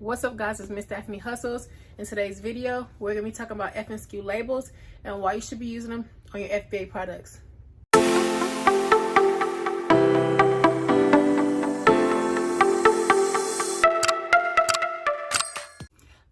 What's up guys, it's Miss Daphne Hustles. In today's video, we're going to be talking about FNSKU labels and why you should be using them on your FBA products.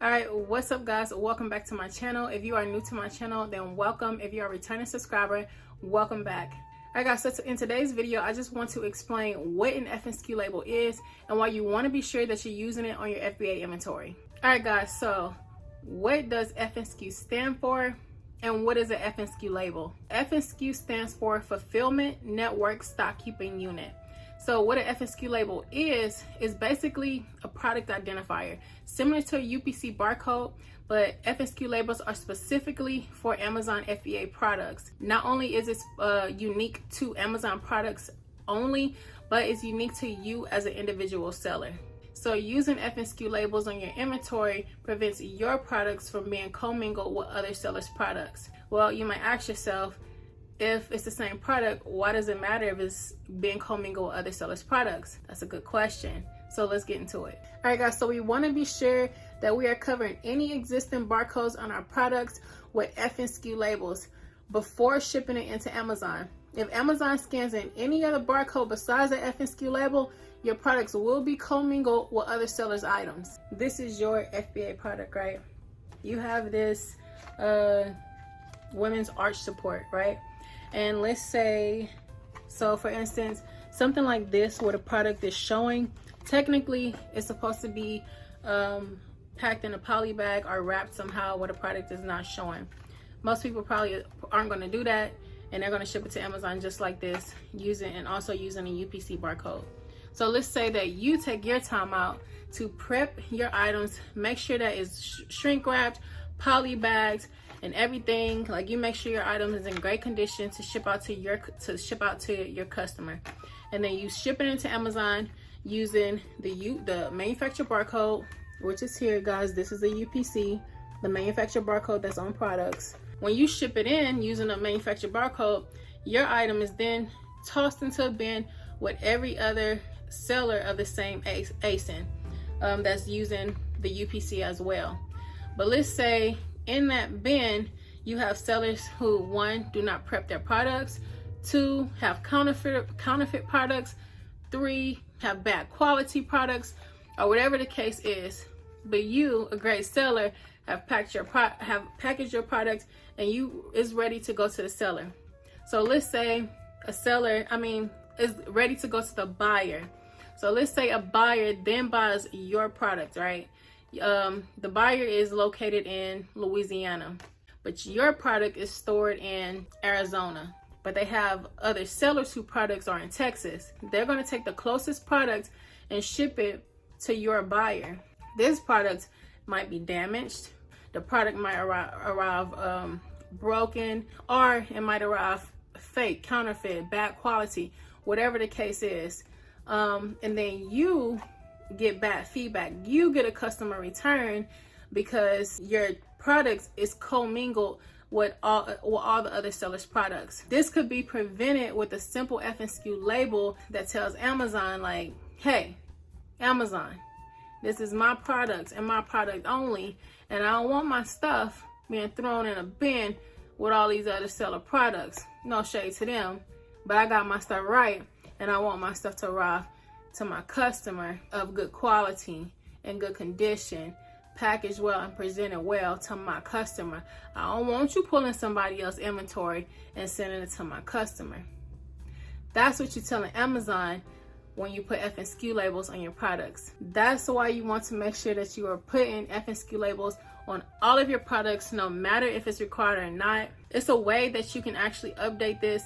Alright, what's up guys? Welcome back to my channel. If you are new to my channel, then welcome. If you are a returning subscriber, welcome back. Alright guys, so in today's video, I just want to explain what an FNSKU label is and why you want to be sure that you're using it on your FBA inventory. Alright guys, so what does FNSKU stand for and what is an FNSKU label? FNSKU stands for Fulfillment Network Stock Keeping Unit. So what an FNSKU label is basically a product identifier, similar to a UPC barcode, but FNSKU labels are specifically for Amazon FBA products. Not only is it unique to Amazon products only, but it's unique to you as an individual seller. So using FNSKU labels on your inventory prevents your products from being commingled with other sellers' products. Well, you might ask yourself, if it's the same product, why does it matter if it's being commingled with other sellers' products? That's a good question. So let's get into it. All right, guys, so we want to be sure that we are covering any existing barcodes on our products with FNSKU labels before shipping it into Amazon. If Amazon scans in any other barcode besides the FNSKU label, your products will be commingled with other sellers' items. This is your FBA product, right? You have this women's arch support, right? And let's say, so for instance, something like this where the product is showing, technically it's supposed to be packed in a poly bag or wrapped somehow where the product is not showing. Most people probably aren't going to do that, and they're going to ship it to Amazon just like this, using a UPC barcode. So let's say that you take your time out to prep your items, make sure that it's shrink wrapped, poly bagged, and everything. Like, you make sure your item is in great condition to ship out to your customer, and then you ship it into Amazon using the manufacturer barcode, which is here, guys. This is a UPC, the manufacturer barcode that's on products. When you ship it in using a manufacturer barcode, your item is then tossed into a bin with every other seller of the same ASIN that's using the UPC as well. But let's say in that bin, you have sellers who, one, do not prep their products, two, have counterfeit products, three, have bad quality products, or whatever the case is. But you, a great seller, have packaged your product and you is ready to go to the seller. So let's say a seller, is ready to go to the buyer. So let's say a buyer then buys your product, right? The buyer is located in Louisiana, but your product is stored in Arizona, but they have other sellers whose products are in Texas. They're going to take the closest product and ship it to your buyer. This product might be damaged. The product might arrive broken, or it might arrive fake, counterfeit, bad quality, whatever the case is. And then you get bad feedback. You get a customer return because your product is commingled with all the other sellers' products. This could be prevented with a simple FNSKU label that tells Amazon, like, hey, Amazon, this is my product and my product only, and I don't want my stuff being thrown in a bin with all these other seller products. No shade to them, but I got my stuff right, and I want my stuff to arrive to my customer of good quality and good condition, packaged well and presented well to my customer. I don't want you pulling somebody else's inventory and sending it to my customer. That's what you're telling Amazon when you put FNSKU labels on your products. That's why you want to make sure that you are putting FNSKU labels on all of your products, no matter if it's required or not. It's a way that you can actually update this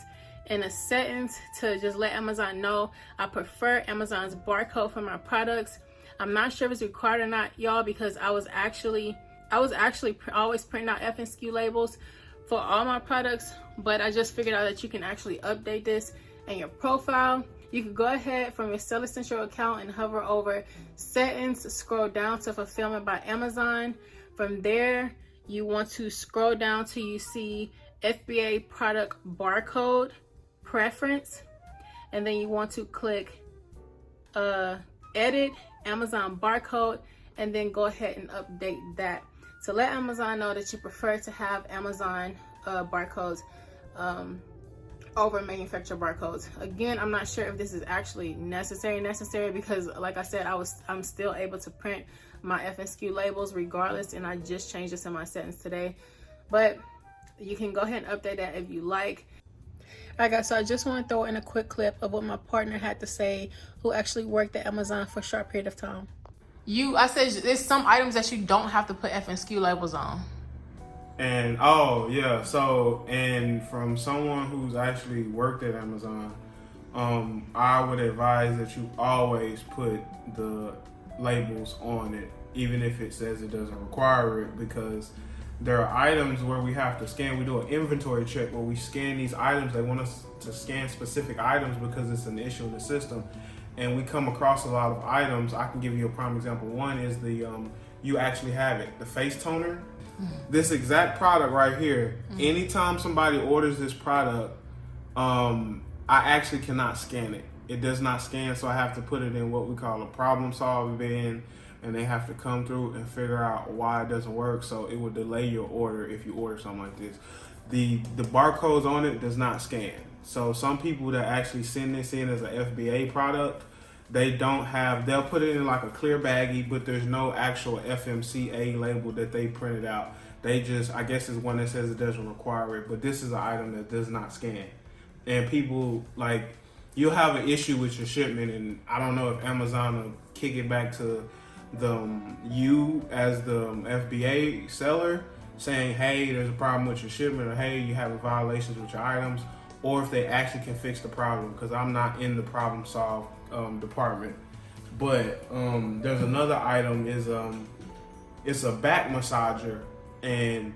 in a settings to just let Amazon know, I prefer Amazon's barcode for my products. I'm not sure if it's required or not, y'all, because I was actually always printing out FNSKU labels for all my products, but I just figured out that you can actually update this in your profile. You can go ahead from your Seller Central account and hover over settings, scroll down to Fulfillment by Amazon. From there, you want to scroll down till you see FBA product barcode preference, and then you want to click edit Amazon barcode and then go ahead and update that to let Amazon know that you prefer to have Amazon barcodes over manufacturer barcodes. Again, I'm not sure if this is actually necessary because like I said, I'm still able to print my FNSKU labels regardless, and I just changed this in my settings today. But you can go ahead and update that if you like. Alright guys, so I just want to throw in a quick clip of what my partner had to say, who actually worked at Amazon for a short period of time. I said there's some items that you don't have to put FNSKU labels on. And oh yeah, so and from someone who's actually worked at Amazon, I would advise that you always put the labels on it, even if it says it doesn't require it, because there are items where we have to scan. We do an inventory check where we scan these items. They want us to scan specific items because it's an issue in the system, and we come across a lot of items. I can give you a prime example. One is the you actually have it, the face toner. This exact product right here, anytime somebody orders this product, I actually cannot scan it. It does not scan, so I have to put it in what we call a problem solving bin, and they have to come through and figure out why it doesn't work, so it will delay your order if you order something like this. The barcodes on it does not scan. So some people that actually send this in as an FBA product, they'll put it in like a clear baggie, but there's no actual FMCA label that they printed out. They just, I guess, is one that says it doesn't require it, but this is an item that does not scan. And people, like, you'll have an issue with your shipment, and I don't know if Amazon will kick it back to you as the FBA seller, saying, hey, there's a problem with your shipment, or hey, you have violations with your items, or if they actually can fix the problem, because I'm not in the problem solve department. But there's another item, it's a back massager, and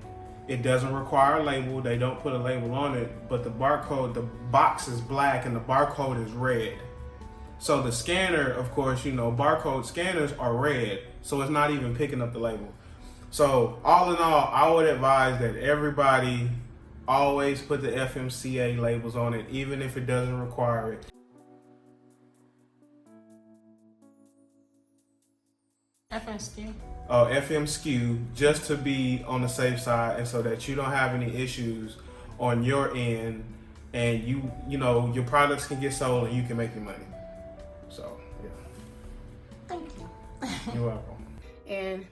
it doesn't require a label. They don't put a label on it, but the barcode, the box is black and the barcode is red. So the scanner, of course, barcode scanners are red, so it's not even picking up the label. So all in all, I would advise that everybody always put the FMCA labels on it, even if it doesn't require it. FNSKU. FMSKU, just to be on the safe side, and so that you don't have any issues on your end, and your products can get sold and you can make your money. So yeah. Thank you. You're welcome. And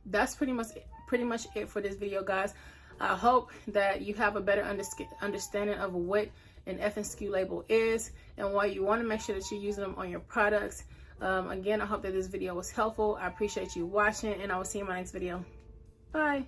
that's pretty much it for this video, guys. I hope that you have a better understanding of what an FNSKU label is and why you want to make sure that you're using them on your products. Again, I hope that this video was helpful. I appreciate you watching, and I will see you in my next video. Bye.